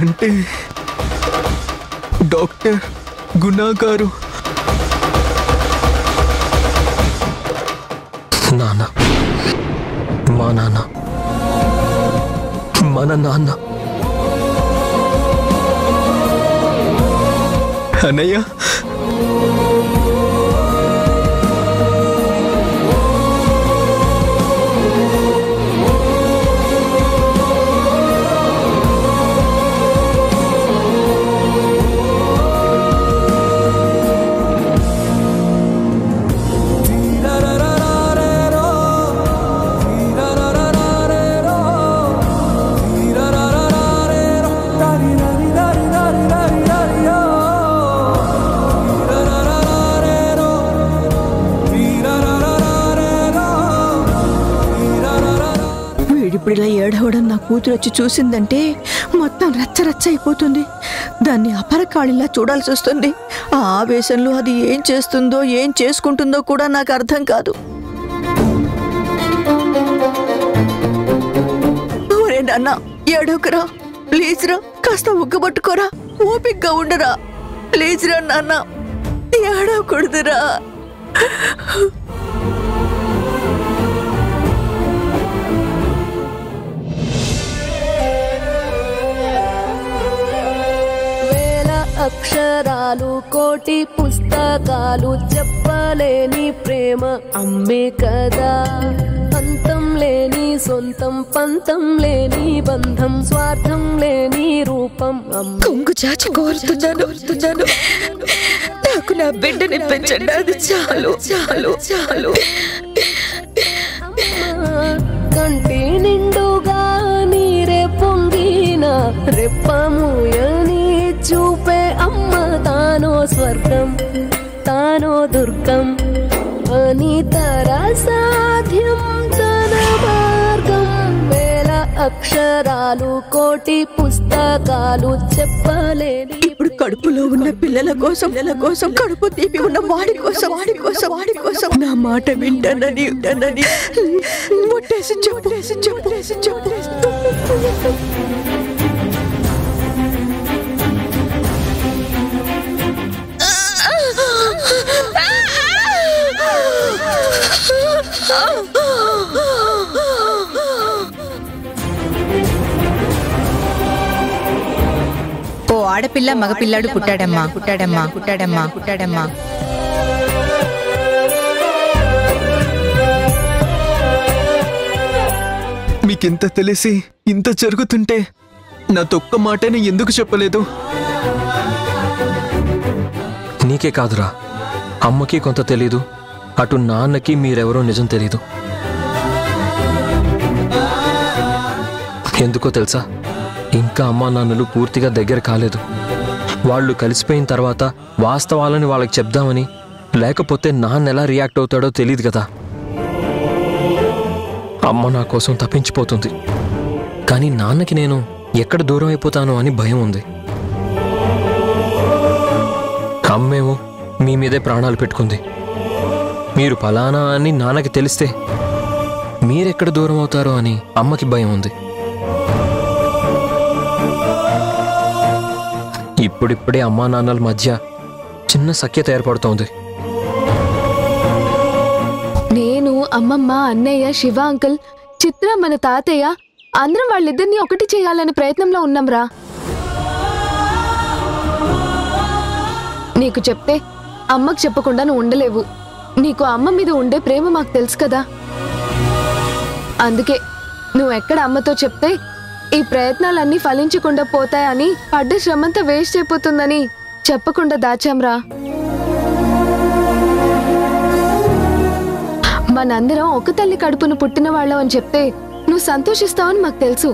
అంటే డాక్టర్ గుణ గారు నాన్న, మా నాన్న, మన నాన్న. అన్నయ్య, ఇలా ఏడవడం నా కూతురు వచ్చి చూసిందంటే మొత్తం రచ్చరచ్చ అయిపోతుంది. దాన్ని అపరకాళిలా చూడాల్సి వస్తుంది. ఆ ఆవేశంలో అది ఏం చేస్తుందో ఏం చేసుకుంటుందో కూడా నాకు అర్థం కాదు. ఒరే నాన్న, ఏడవకురా ప్లీజ్ రా, కాస్త ఉగ్గబట్టుకోరా, ఓపిగ్గా ఉండరా ప్లీజ్ రా నాన్న, ఏడవకూడదురా. అక్షరాలు కోటి పుస్తకాలు చెప్పలేని ప్రేమ అమ్మే కదా. అంతం లేని సొంతం, పంతం లేని బంధం, స్వార్థం లేని రూపం. కొంగు చాచి కోరుతున్నాను, నాకు నా బిడ్డని పెంచండి, అది చాలు చాలు చాలు. కంటి నిండుగా నీరే పొంగిన రెప్పముయని చూపే అమ్మ తానో స్వర్గం తానో దుర్గం అని తర సాధ్యం తన మార్గం. వేల అక్షరాలు కోటి పుస్తకాలు చెప్పలేని. ఇప్పుడు కడుపులో ఉన్న పిల్లల కోసం కడుపు తీపి ఉన్న వాడి కోసం నా మాట వింటానని ముట్టేసి చెప్పేసి ఓ ఆడపిల్ల మగపిల్లాడు పుట్టాడమ్మా. మీకింత తెలిసి ఇంత జరుగుతుంటే నా తొక్క మాటని ఎందుకు చెప్పలేదు? నీకే కాదురా, అమ్మకి కొంత తెలీదు, అటు నాన్నకి మీరెవరో నిజం తెలీదు. ఎందుకో తెలుసా, ఇంకా అమ్మా నాన్నలు పూర్తిగా దగ్గర కాలేదు. వాళ్ళు కలిసిపోయిన తర్వాత వాస్తవాలని వాళ్ళకి చెప్దామని, లేకపోతే నాన్న ఎలా రియాక్ట్ అవుతాడో తెలియదు కదా. అమ్మ నా కోసం తప్పించిపోతుంది, కానీ నాన్నకి నేను ఎక్కడ దూరం అయిపోతానో అని భయం ఉంది. అమ్మేమో మీ మీదే ప్రాణాలు పెట్టుకుంది. మీరు ఫలానా అని నాన్నకి తెలిస్తే మీరెక్కడ దూరం అవుతారో అని అమ్మకి భయం ఉంది. ఇప్పుడిప్పుడే అమ్మా నాన్నల మధ్య చిన్న సఖ్యత ఏర్పడుతోంది. నేను, అమ్మమ్మ, అన్నయ్య, శివ అంకుల్, చిత్ర, మన తాతయ్య అందరం వాళ్ళిద్దరిని ఒకటి చేయాలనే ప్రయత్నంలో ఉన్నాంరా. నీకు చెప్తే అమ్మకు చెప్పకుండా నువ్వు ఉండలేవు. నీకు అమ్మ మీద ఉండే ప్రేమ మాకు తెలుసు కదా. అందుకే నువ్వు ఎక్కడ అమ్మతో చెప్తే ఈ ప్రయత్నాలన్నీ ఫలించకుండా పోతాయని, పడ్డ శ్రమంతా వేస్ట్ అయిపోతుందని చెప్పకుండా దాచాంరా. మనందరం ఒక తల్లి కడుపును పుట్టిన వాళ్ళం అని చెప్తే నువ్వు సంతోషిస్తావని మాకు తెలుసు.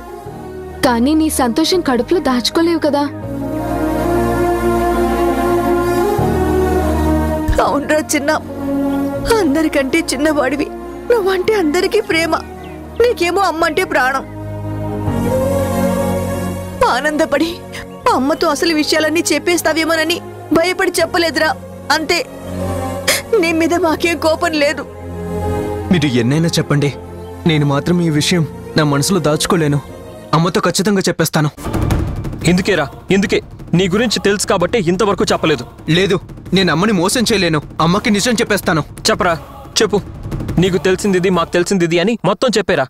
కానీ నీ సంతోషం కడుపులో దాచుకోలేవు కదా. అవునరా చిన్న, అందరికంటే చిన్నవాడివి. నువ్వంటే అందరికీ ప్రేమ, నీకేమో అమ్మంటే ప్రాణం. ఆనందపడి అమ్మతో అసలు విషయాలన్నీ చెప్పేస్తావేమోనని భయపడి చెప్పలేదురా, అంతే. నీ మీద మాకేం కోపం లేదు. మీరు ఎన్నైనా చెప్పండి, నేను మాత్రం ఈ విషయం నా మనసులో దాచుకోలేను. అమ్మతో ఖచ్చితంగా చెప్పేస్తాను. ఇందుకే నీ గురించి తెలుసు కాబట్టి ఇంతవరకు చెప్పలేదు. లేదు, నేను అమ్మని మోసం చేయలేను. అమ్మకి నిజం చెప్పేస్తాను. చెప్పరా, చెప్పు. నీకు తెలిసింది ఇది, మాకు తెలిసింది ఇది అని మొత్తం చెప్పేరా.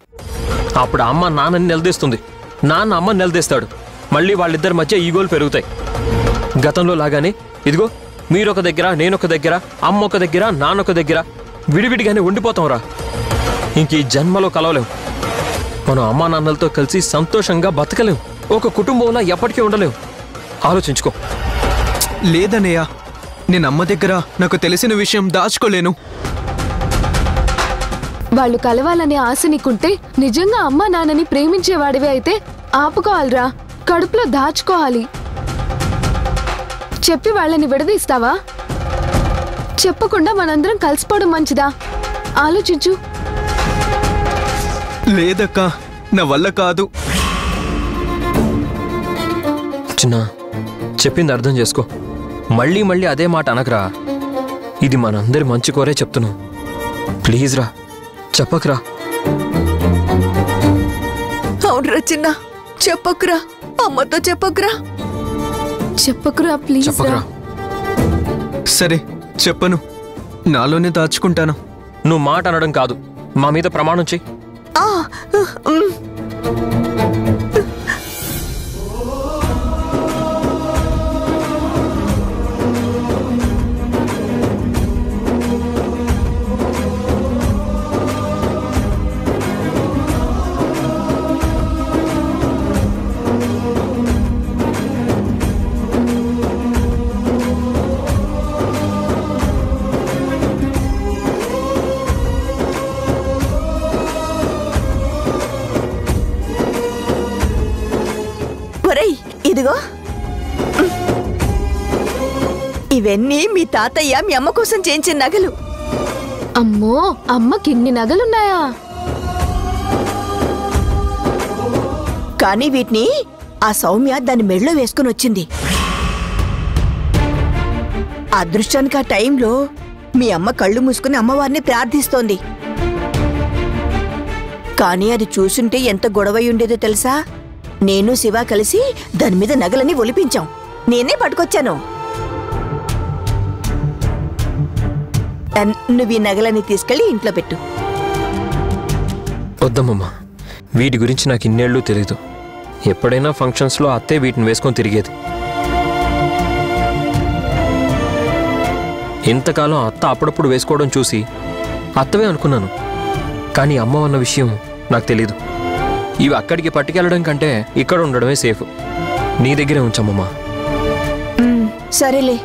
అప్పుడు అమ్మ నాన్నని నిలదీస్తుంది, నాన్న అమ్మని నిలదీస్తాడు. మళ్ళీ వాళ్ళిద్దరి మధ్య ఈగోలు పెరుగుతాయి. గతంలో లాగానే ఇదిగో మీరొక దగ్గర, నేనొక దగ్గర, అమ్మ ఒక దగ్గర, నాన్నొక దగ్గర విడివిడిగానే ఉండిపోతాంరా. ఇంక ఈ జన్మలో కలవలేం. మనం అమ్మా నాన్నలతో కలిసి సంతోషంగా బతకలేం. ఒక కుటుంబంలో ఎప్పటికీ ఉండలేం. ఆలోచించుకో. లేదన్నయ్య, నేను అమ్మ దగ్గర నాకు తెలిసిన విషయం దాచుకోలేను. వాళ్ళు కలవాలనే ఆశ నీకుంటే, నిజంగా అమ్మా నాన్నని ప్రేమించేవాడివి అయితే ఆపుకోవాలిరా. కడుపులో దాచుకోవాలి. చెప్పి వాళ్ళని విడదీస్తావా? చెప్పకుండా మనందరం కలిసిపోవడం మంచిదా? ఆలోచించు. లేదక్క, నా వల్ల కాదు. చిన్న, చెప్పింది అర్థం చేసుకో. మళ్ళీ మళ్ళీ అదే మాట అనకరా. ఇది మనందరి మంచి కోరే చెప్తున్నావు. ప్లీజ్ రా, చెప్పకరా. అవునరా చిన్న, చెప్పకురా. అమ్మతో చెప్పకురా. చెప్పకురా ప్లీజ్. చెప్పకరా. సరే, చెప్పను. నాలోనే దాచుకుంటాను. నువ్వు మాట అనడం కాదు, మా మీద ప్రమాణం చెయ్యి. ఆ, ఉమ్. ఇదిగో, ఇవన్నీ మీ తాతయ్య మీ అమ్మ కోసం చేయించిన నగలు. అమ్మో, అమ్మకి ఇన్ని నగలున్నాయా? కానీ వీటిని ఆ సౌమ్య దాని మెడలో వేసుకుని వచ్చింది. అదృష్టానికి ఆ టైంలో మీ అమ్మ కళ్ళు మూసుకుని అమ్మవారిని ప్రార్థిస్తోంది. కానీ అది చూసుంటే ఎంత గొడవై ఉండేదో తెలుసా? నేను శివ కలిసి దాని మీద నగలని ఒలిపించాం. నేనే పట్టుకొచ్చాను. నువ్వు ఈ నగలని తీసుకెళ్లి ఇంట్లో పెట్టు. వద్దమ్మమ్మా, వీటి గురించి నాకు ఇన్నేళ్ళు తెలీదు. ఎప్పుడైనా ఫంక్షన్స్లో అత్తే వీటిని వేసుకొని తిరిగేది. ఇంతకాలం అత్త అప్పుడప్పుడు వేసుకోవడం చూసి అత్తవే అనుకున్నాను. కానీ అమ్మ అన్న విషయం నాకు తెలీదు. ఇవి అక్కడికి పట్టుకెళ్ళడం కంటే ఇక్కడ ఉండడమే సేఫ్. నీ దగ్గరే ఉంచమ్మమ్మా. సరేలే.